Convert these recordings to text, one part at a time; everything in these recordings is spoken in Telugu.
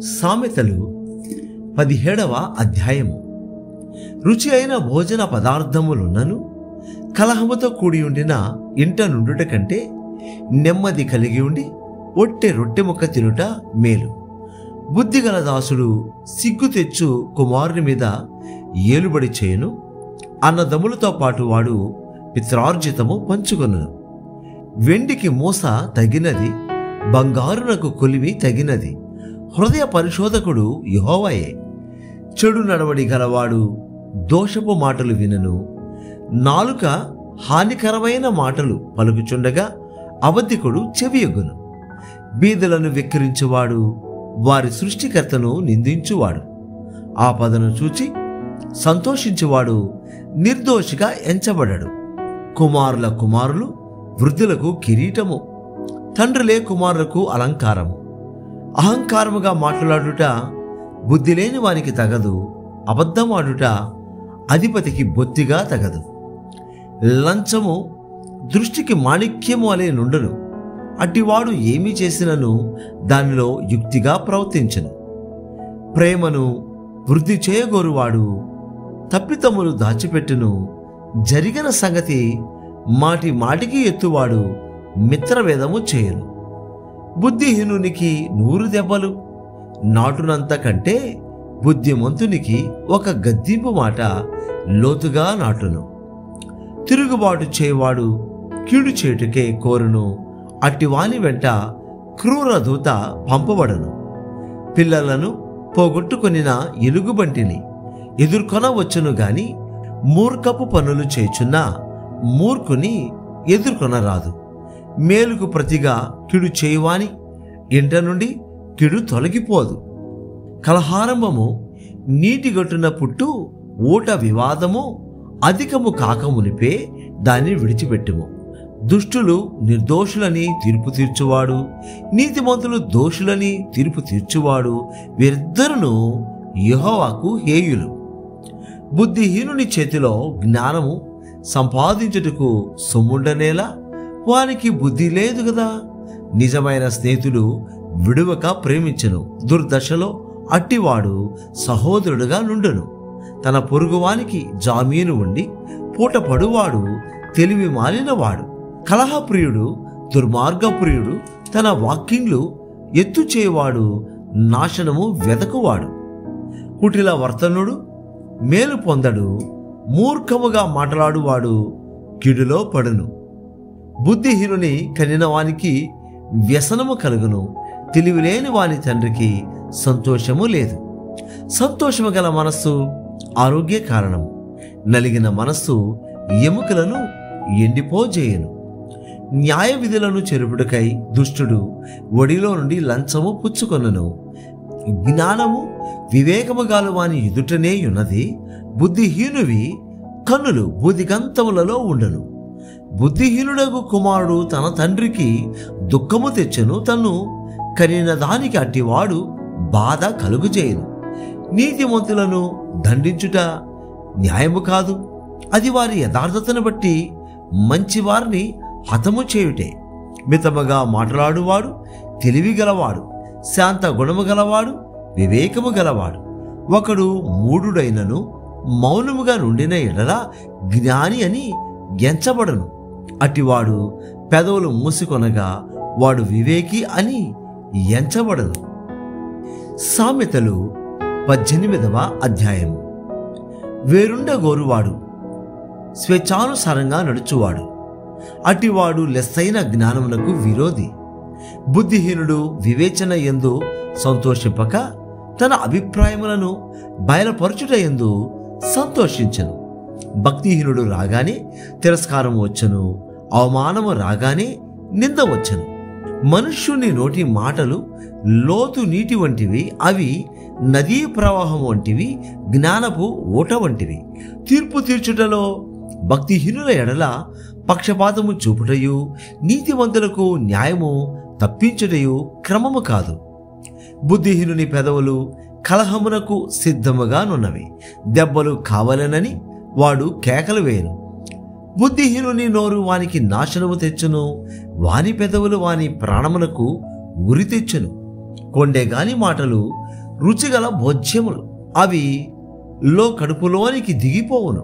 సామెతలు 17వ అధ్యాయము. రుచి అయిన భోజన పదార్థములున్నను కలహముతో కూడి ఉండిన ఇంట నుండుట కంటే నెమ్మది కలిగి ఉండి ఒట్టె రొట్టె ముక్క తినుట మేలు. బుద్ధిగల దాసుడు సిగ్గు తెచ్చు కుమారుని మీద ఏలుబడి చేయను. అన్నదమ్ములతో పాటు వాడు పిత్రార్జితము పంచుకొనును. వెండికి మూస తగినది, బంగారునకు కొలిమి తగినది. హృదయ పరిశోధకుడు యెహోవాయే. చెడు నడవడి గలవాడు దోషపు మాటలు వినను. నాలుక హానికరమైన మాటలు పలుకుచుండగా అబద్ధికుడు చెవియొగ్గును. బీదలను వెక్కిరించువాడు వారి సృష్టికర్తను నిందించువాడు. ఆపదను చూచి సంతోషించువాడు నిర్దోషిగా ఎంచబడడు. కుమారుల కుమారులు వృద్ధులకు కిరీటము, తండ్రులే కుమారులకు అలంకారము. అహంకారముగా మాట్లాడుట బుద్ధి లేని వానికి తగదు. అబద్ధమాడుట అధిపతికి బొత్తిగా తగదు. లంచము దృష్టికి మాణిక్యము అలే నుండును. అట్టివాడు ఏమి చేసినను దానిలో యుక్తిగా ప్రవర్తించును. ప్రేమను వృద్ధి చేయగోరువాడు తప్పితములు దాచిపెట్టును. జరిగిన సంగతి మాటి మాటికి ఎత్తువాడు మిత్రవేదము చేయను. బుద్ధిహీనునికి 100 దెబ్బలు నాటునంత కంటే బుద్ధిమంతునికి ఒక గద్దింపు మాట లోతుగా నాటును. తిరుగుబాటు చేయవాడు కీడు చేటుకే కోరును. అట్టివాని వెంట క్రూర దూత పంపబడను. పిల్లలను పోగొట్టుకొనిన ఎలుగుబంటిని ఎదుర్కొనవచ్చును గాని మూర్ఖపు పనులు చేయుచున్న మూర్ఖుని ఎదుర్కొనరాదు. మేలుకు ప్రతిగా కిడు చేయువాని ఇంట నుండి కిడు తొలగిపోదు. కలహారంభము నీటిగట్టున పుట్టు ఊట వివాదము అధికము కాకమునిపే దాన్ని విడిచిపెట్టుము. దుష్టులు నిర్దోషులని తీర్పు తీర్చువాడు, నీతిమంతులు దోషులని తీర్పు తీర్చువాడు, వీరిద్దరును యెహోవాకు హేయులు. బుద్ధిహీనుని చేతిలో జ్ఞానము సంపాదించుటకు సొమ్ముండనేలా, వానికి బుద్ధి లేదు కదా. నిజమైన స్నేహితుడు విడువక ప్రేమించును. దుర్దశలో అట్టివాడు సహోదరుడుగా నుండును. తన పొరుగువానికి జామీను ఉండి పూటపడువాడు తెలివి మాలినవాడు. కలహప్రియుడు దుర్మార్గప్రియుడు. తన వాక్కింగ్లు ఎత్తు చేయవాడు నాశనము వెదకువాడు. కుటిల వర్తనుడు మేలు పొందడు. మూర్ఖముగా మాట్లాడువాడు కిడులో పడును. బుద్ధిహీనుని కనిన వానికి వ్యసనము కలుగును. తెలివిలేని వాని తండ్రికి సంతోషము లేదు. సంతోషము గల మనస్సు ఆరోగ్య కారణము. నలిగిన మనస్సు ఎముకలను ఎండిపోజేయను. న్యాయ విధులను చెరుపుడుకై దుష్టుడు ఒడిలో నుండి లంచము పుచ్చుకొనను. జ్ఞానము వివేకము గాలు వాని ఎదుటనే ఉన్నది. బుద్ధిహీనువి కన్నులు బూదిగంతములలో ఉండను. బుద్ధిహీనుడగు కుమారుడు తన తండ్రికి దుఃఖము తెచ్చెను. తను కనిన దానికి అట్టివాడు బాధ కలుగుచేయను. నీతిమంతులను దండించుట న్యాయము కాదు. అది వారి యథార్థతను బట్టి మంచివారిని హతము చేయుటే. మితముగా మాట్లాడువాడు తెలివి గలవాడు, శాంత గుణము గలవాడు, వివేకము గలవాడు. ఒకడు మూఢుడైనను మౌనముగా నుండిన ఎడల జ్ఞాని అని ఎంచబడను. అట్టివాడు పెదవులు మూసుకొనగా వాడు వివేకి అని ఎంచబడను. సామెతలు 18వ అధ్యాయము. వేరుండగోరువాడు స్వేచ్ఛానుసారంగా నడుచువాడు. అట్టివాడు లెస్సైన జ్ఞానమునకు విరోధి. బుద్ధిహీనుడు వివేచన యందు సంతోషింపక తన అభిప్రాయములను బయలుపరచుట యందు సంతోషించను. భక్తిహీనుడు రాగానే తిరస్కారం వచ్చును. అవమానము రాగానే నింద వచ్చును. మనుష్యుని నోటి మాటలు లోతు నీటి వంటివి. అవి నదీ ప్రవాహం వంటివి, జ్ఞానపు ఊట వంటివి. తీర్పు తీర్చుటలో భక్తిహీనుల ఎడల పక్షపాతము చూపుటయు, నీతివంతులకు న్యాయము తప్పించుటయు క్రమము కాదు. బుద్ధిహీనుని పెదవులు కలహమునకు సిద్ధముగానున్నవి. దెబ్బలు కావాలనని వాడు కేకలు వేయను. బుద్ధిహీనుని నోరు వానికి నాశనము తెచ్చును. వాని పెదవులు వాని ప్రాణమునకు ఉరి తెచ్చును. కొండెగాని మాటలు రుచిగల భోజ్యములు, అవి కడుపులోనికి దిగిపోవును.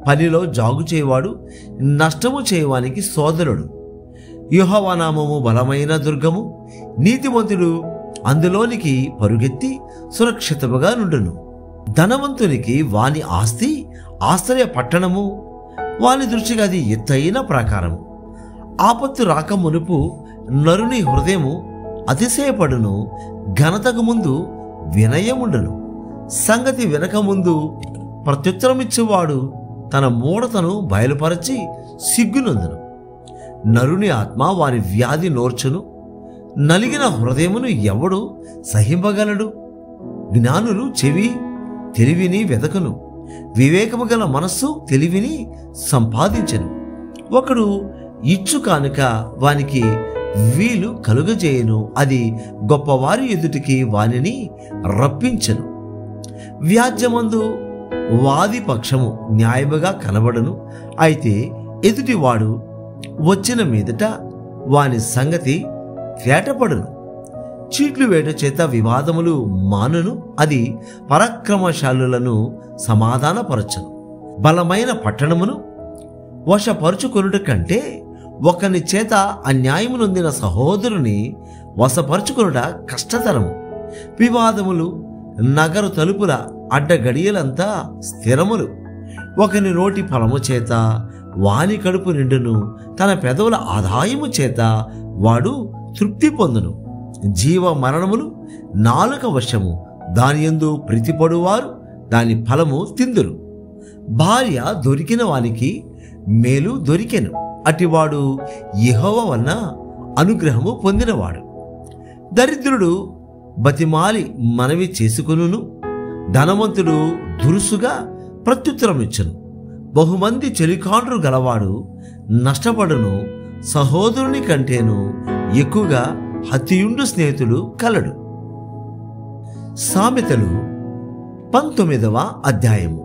పనిలో జాగు చేయవాడు నష్టము చేయవానికి సోదరుడు. యెహోవా నామము బలమైన దుర్గము, నీతిమంతుడు అందులోనికి పరుగెత్తి సురక్షితముగా నుండును. ధనవంతునికి వాని ఆస్తి ఆశ్రయ పట్టణము, వాని దృష్టికి అది ఎత్తైన ప్రాకారము. ఆపత్తు రాక మునుపు నరుని హృదయము అతిశయపడును, ఘనతకు ముందు వినయముండును. సంగతి వినక ముందు ప్రత్యుత్తరమిచ్చేవాడు తన మూఢతను బయలుపరచి సిగ్గునందును. నరుని ఆత్మ వారి వ్యాధి నోర్చును, నలిగిన హృదయమును ఎవడు సహింపగలడు? జ్ఞానులు చెవి తెలివిని వెదకును, వివేకము గల మనస్సు తెలివిని సంపాదించెను. ఒకడు ఇచ్చు కానుక వానికి వీలు కలుగజేయను, అది గొప్పవారి ఎదుటికి వానిని రప్పించెను. వ్యాజ్యమందు వాది పక్షము న్యాయముగా కనబడును, అయితే ఎదుటివాడు వచ్చిన మీదట వాని సంగతి వేటపడును. చీట్లు వేట చేత వివాదములు మానును, అది పరాక్రమశాలులను సమాధానపరచును. బలమైన పట్టణమును వశపరుచుకొనుట కంటే ఒకని చేత అన్యాయము నొందిన సహోదరుని వశపరుచుకొనుట కష్టతరము. వివాదములు నగరు తలుపుల అడ్డగడియలంతా స్థిరములు. ఒకని నోటి ఫలము చేత వాని కడుపు నిండును, తన పెదవుల ఆదాయము చేత వాడు తృప్తి పొందును. జీవ మరణములు నాలుక వశము, దానియందు ప్రీతిపడువారు దాని ఫలము తిందురు. భార్య దొరికిన వానికి మేలు దొరికెను, అటివాడు యెహోవా వలన అనుగ్రహము పొందినవాడు. దరిద్రుడు బతిమాలి మనవి చేసుకొనును, ధనవంతుడు దురుసుగా ప్రత్యుత్తరమిచ్చును. బహుమంది చెలికాండ్రు గలవాడు నష్టపడును, సహోదరుని కంటేను ఎక్కువగా హత్యుండు స్నేహితుడు కలడు. సామెతలు 19వ అధ్యాయము.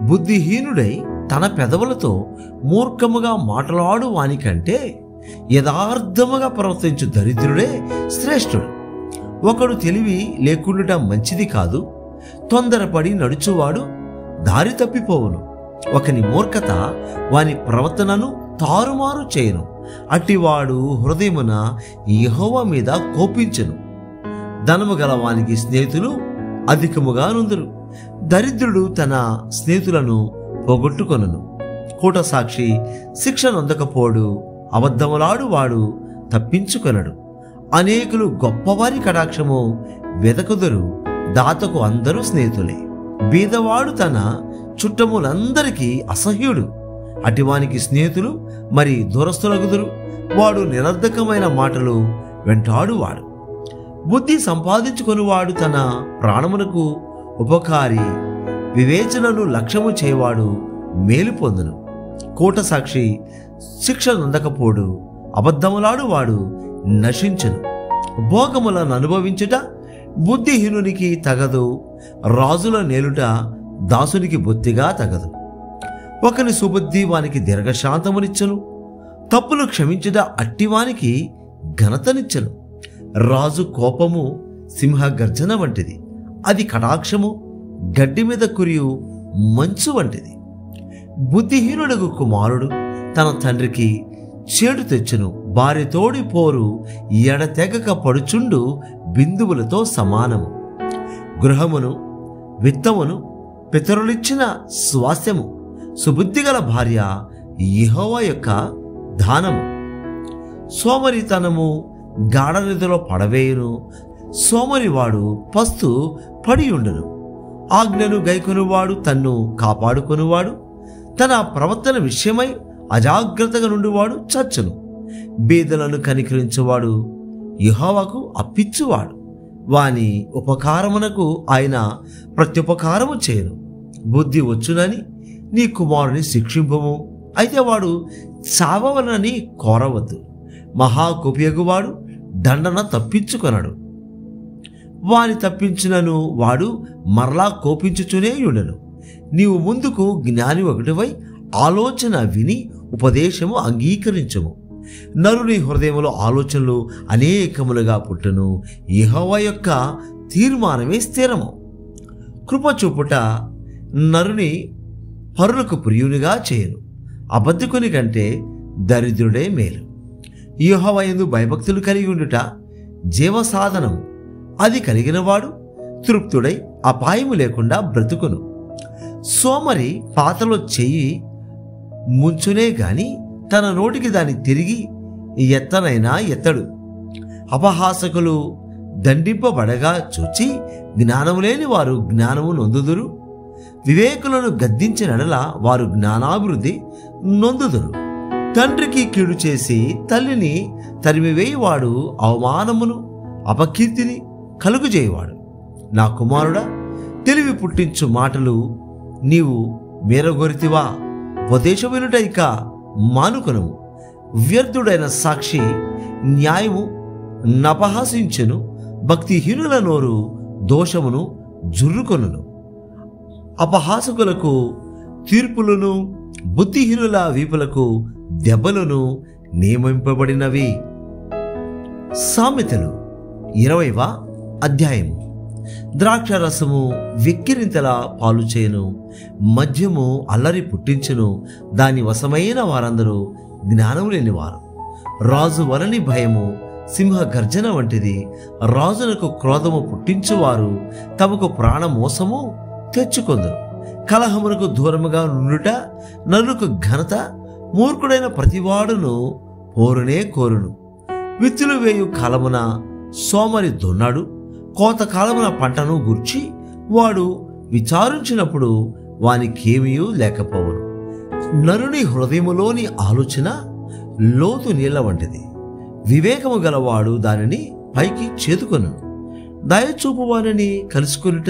బుద్ధిహీనుడై తన పెదవులతో మూర్ఖముగా మాట్లాడు వానికంటే యథార్థముగా ప్రవర్తించు దరిద్రుడే శ్రేష్ఠుడు. ఒకడు తెలివి లేకుండుట మంచిది కాదు, తొందరపడి నడుచువాడు దారి తప్పిపోవును. ఒకని మూర్ఖత వాని ప్రవర్తనను తారుమారు చేయను, అట్టివాడు హృదయమున యెహోవా మీద కోపించును. ధనము గల వానికి స్నేహితులు అధికముగా నుందురు, దరిద్రుడు తన స్నేహితులను పోగొట్టుకొనును. కూట సాక్షి శిక్ష నొందకపోడు, అబద్ధములాడు వాడు తప్పించుకొనడు. అనేకులు గొప్పవారి కటాక్షము వెదకుదురు, దాతకు అందరూ స్నేహితులే. బీదవాడు తన చుట్టములందరికీ అసహ్యుడు, అటివానికి స్నేహితులు మరి దూరస్తులగుదురు. వాడు నిరర్ధకమైన మాటలు వెంటాడువాడు. బుద్ధి సంపాదించుకొనివాడు తన ప్రాణమునకు ఉపకారి, వివేచనను లక్ష్యము చేయవాడు మేలు పొందును. కూట సాక్షి శిక్ష నొందకపోడు, అబద్ధములాడు వాడు నశించును. భోగములను అనుభవించుట బుద్ధిహీనునికి తగదు, రాజుల నేలుట దాసునికి బొత్తిగా తగదు. ఒకని సుబుద్ధి వానికి దీర్ఘశాంతమునిచ్చును, తప్పులు క్షమించుట అట్టివానికి ఘనతనిచ్చును. రాజు కోపము సింహ గర్జన వంటిది, అది కటాక్షము గడ్డి మీద కురియు మంచు వంటిది. బుద్ధిహీనుడగు కుమారుడు తన తండ్రికి చేడు తెచ్చును, భార్యతోడి పోరు ఎడతెగక పడుచుండు బిందువులతో సమానము. గృహమును విత్తమును పితరులిచ్చిన స్వాస్థ్యము, సుబుద్ధిగల భార్య యెహోవా యొక్క దానము. సోమరితనము గాఢనిధిలో పడవేయును, సోమరివాడు పస్తు పడియుండును. ఆజ్ఞను గైకొనువాడు తన్ను కాపాడుకొనువాడు, తన ప్రవర్తన విషయమై అజాగ్రత్తగా నుండివాడు చచ్చును. బీదలను కనికరించువాడు యెహోవాకు అప్పిచ్చువాడు, వాని ఉపకారమునకు ఆయన ప్రత్యుపకారము చేయను. బుద్ధి వచ్చునని నీ కుమారుని శిక్షింపము, అయితే వాడు చావవలనని కోరవద్దు. మహాకోపియగువాడు దండన తప్పించుకొనడు, వాని తప్పించినను వాడు మరలా కోపించుచునే ఉండను. నీవు ముందుకు జ్ఞాని ఒకటివై ఆలోచన విని ఉపదేశము అంగీకరించుము. నరుని హృదయములో ఆలోచనలు అనేకములుగా పుట్టును, యెహోవా యొక్క తీర్మానమే స్థిరము. కృప చూపుట నరుని పరులకు ప్రియునిగా చేయను, అబద్ధికుని కంటే దరిద్రుడే మేలు. యెహోవా యందు భయభక్తులు కలిగి ఉండుట జీవసాధనము, అది కలిగినవాడు తృప్తుడై అపాయము లేకుండా బ్రతుకును. సోమరి పాతలో చెయ్యి ముంచునే గాని తన నోటికి దాన్ని తిరిగి ఎత్తనైనా ఎత్తడు. అపహాసకులు దండింపబడగా చూచి జ్ఞానము లేని వారు జ్ఞానము నొందుదురు. వివేకులను గద్దించినడల వారు జ్ఞానాభివృద్ధి నొందుదురు. తండ్రికి కీడు చేసి తల్లిని తరిమివేయువాడు అవమానమును అపకీర్తిని కలుగుజేయవాడు. నా కుమారుడా, తెలివి పుట్టించు మాటలు నీవు మేరగొరితివా? ఉపదేశం వినుట ఇక మానుకొనుము. వ్యర్థుడైన సాక్షి న్యాయము నపహాసించెను, భక్తిహీనుల నోరు దోషమును జుర్రుకొనును. అపహాసకులకు తీర్పులను, బుద్ధిహీనుల వీపులకు దెబ్బలను నియమింపబడినవి. సామెతలు 20వ అధ్యాయము. ద్రాక్షరసము వెక్కిరింతలా పాలు చేయను, మద్యము అల్లరి పుట్టించును, దాని వశమైన వారందరూ జ్ఞానము లేనివారు. రాజు వలని భయము సింహ గర్జన వంటిది. రాజునకు క్రోధము పుట్టించువారు తమకు ప్రాణమోసము తెచ్చుకొందరు. కలహమునకు దూరముగా నుండుట నరులకు ఘనత. మూర్ఖుడైన ప్రతివాడును పోరునే కోరును. విత్తులు వేయు కాలమున సోమరి దున్నాడు, కోతకాలమున పంటను గూర్చి వాడు విచారించినప్పుడు వానికేమీయూ లేకపోవను. నరుని హృదయములోని ఆలోచన లోతు నీళ్ల వంటిది. వివేకము గలవాడు దానిని పైకి చేతుకొను. దయచూపు వారిని కలుసుకొనుట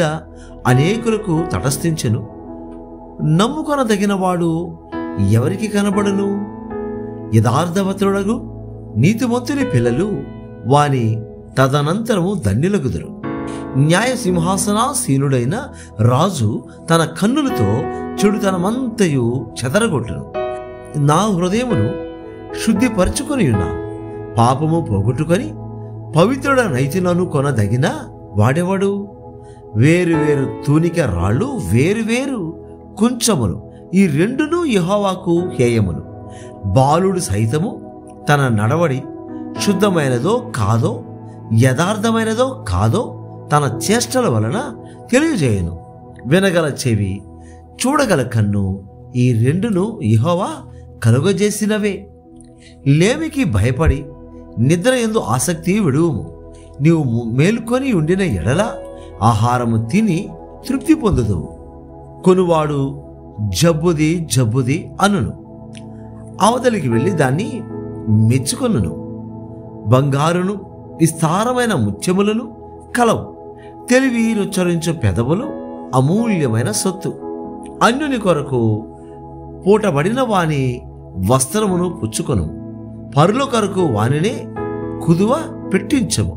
అనేకులకు తటస్థించెను. నమ్ముకొనదగినవాడు ఎవరికి కనబడును? యథార్థవంతుడగు నీతిమంతుని పిల్లలు వాని తదనంతరము ధన్యులగుదురు. న్యాయ సింహాసనాసీనుడైన రాజు తన కన్నులతో చెడుతనమంతయు చెదరగొట్టును. నా హృదయమును శుద్ధిపరచుకొని ఉన్నాను, పాపము పోగొట్టుకొని పవిత్రుడనైతినను కొనదగిన వాడెవడు? వేరువేరు తూనిక రాళ్ళు, వేరువేరు కుంచములు, ఈ రెండును యెహోవాకు హేయములు. బాలుడు సైతము తన నడవడి శుద్ధమైనదో కాదో, యథార్థమైనదో కాదో తన చేష్టల వలన తెలియజేయను. వినగల చెవి, చూడగల కన్ను, ఈ రెండును యెహోవా కలుగజేసినవే. లేమికి భయపడి నిద్ర యందు ఆసక్తి విడువుము. నీవు మేలుకొని ఉండిన ఎడల ఆహారము తిని తృప్తి పొందుదువు. కొనువాడు జబ్బుది జబ్బుది అనును, అవతలికి వెళ్ళి దాన్ని మెచ్చుకొనును. బంగారును విస్తారమైన ముత్యములను కలవు. తెలివి రుచ్చరించు పెదవులు అమూల్యమైన సొత్తు. అన్యుని కొరకు పూటబడిన వాని వస్త్రమును పుచ్చుకొను, పరుల కొరకు వానినే కుదువ పెట్టించము.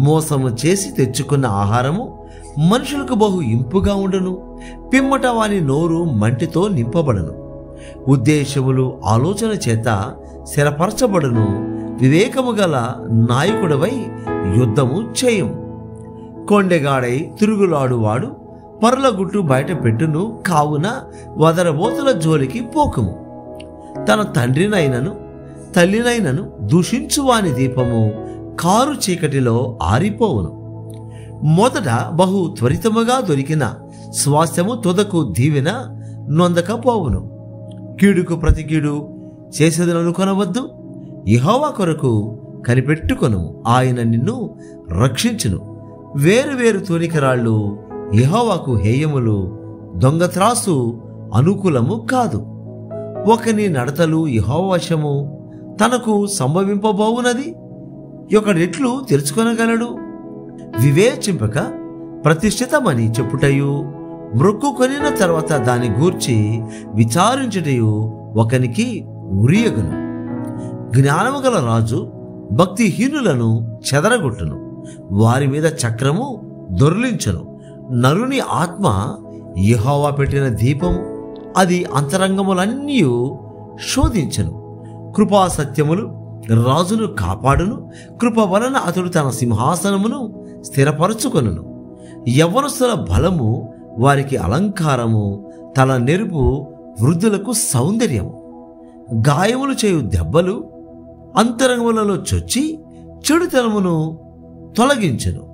మోసము చేసి తెచ్చుకున్న ఆహారము మనుషులకు బహు ఇంపుగా ఉండును, పిమ్మట వాని నోరు మంటితో నింపబడును. ఉద్దేశములు ఆలోచన చేత స్థిరపరచబడును. వివేకము గల నాయకుడవై యుద్ధము చేయము. కొండెగాడై తిరుగులాడువాడు పరుల గుట్టు బయట పెట్టును, కావున వదరబోతుల జోలికి పోకుము. తన తండ్రినైనను తల్లినైనను దూషించువాని దీపము కారు చీకటిలో ఆరిపోవును. మొదట బహు త్వరితముగా దొరికిన స్వాస్థ్యము తుదకు దీవెన నొందకపోవును. కీడుకు ప్రతి కీడు చేసేదననుకొనవద్దు. యెహోవా కొరకు కనిపెట్టుకొను, ఆయన నిన్ను రక్షించును. వేరువేరు తూనికరాళ్ళు యెహోవాకు హేయములు, దొంగత్రాసు అనుకూలము కాదు. ఒకని నడతలు యెహోవా వశము, తనకు సంభవింపబోవునది ఒకడెట్లు తెలుసుకొనగలడు? వివేచింపక ప్రతిష్ఠితమని చెప్పుటయు, మ్రొక్కుకొనిన తర్వాత దాని గూర్చి విచారించుటయు ఒకనికి ఉరియగును. జ్ఞానము గల రాజు భక్తిహీనులను చెదరగొట్టును, వారి మీద చక్రము దొర్లించును. నరుని ఆత్మ యెహోవా పెట్టిన దీపము, అది అంతరంగములన్నీ శోధించును. కృపా సత్యములు రాజును కాపాడును. కృప వలన అతడు తన సింహాసనమును స్థిరపరచుకొనును. యవ్వనస్తుల బలము వారికి అలంకారము, తల నెరుపు వృద్ధులకు సౌందర్యము. గాయములు చేయు దెబ్బలు అంతరంగములలో చొచ్చి చెడుతనమును తొలగించును.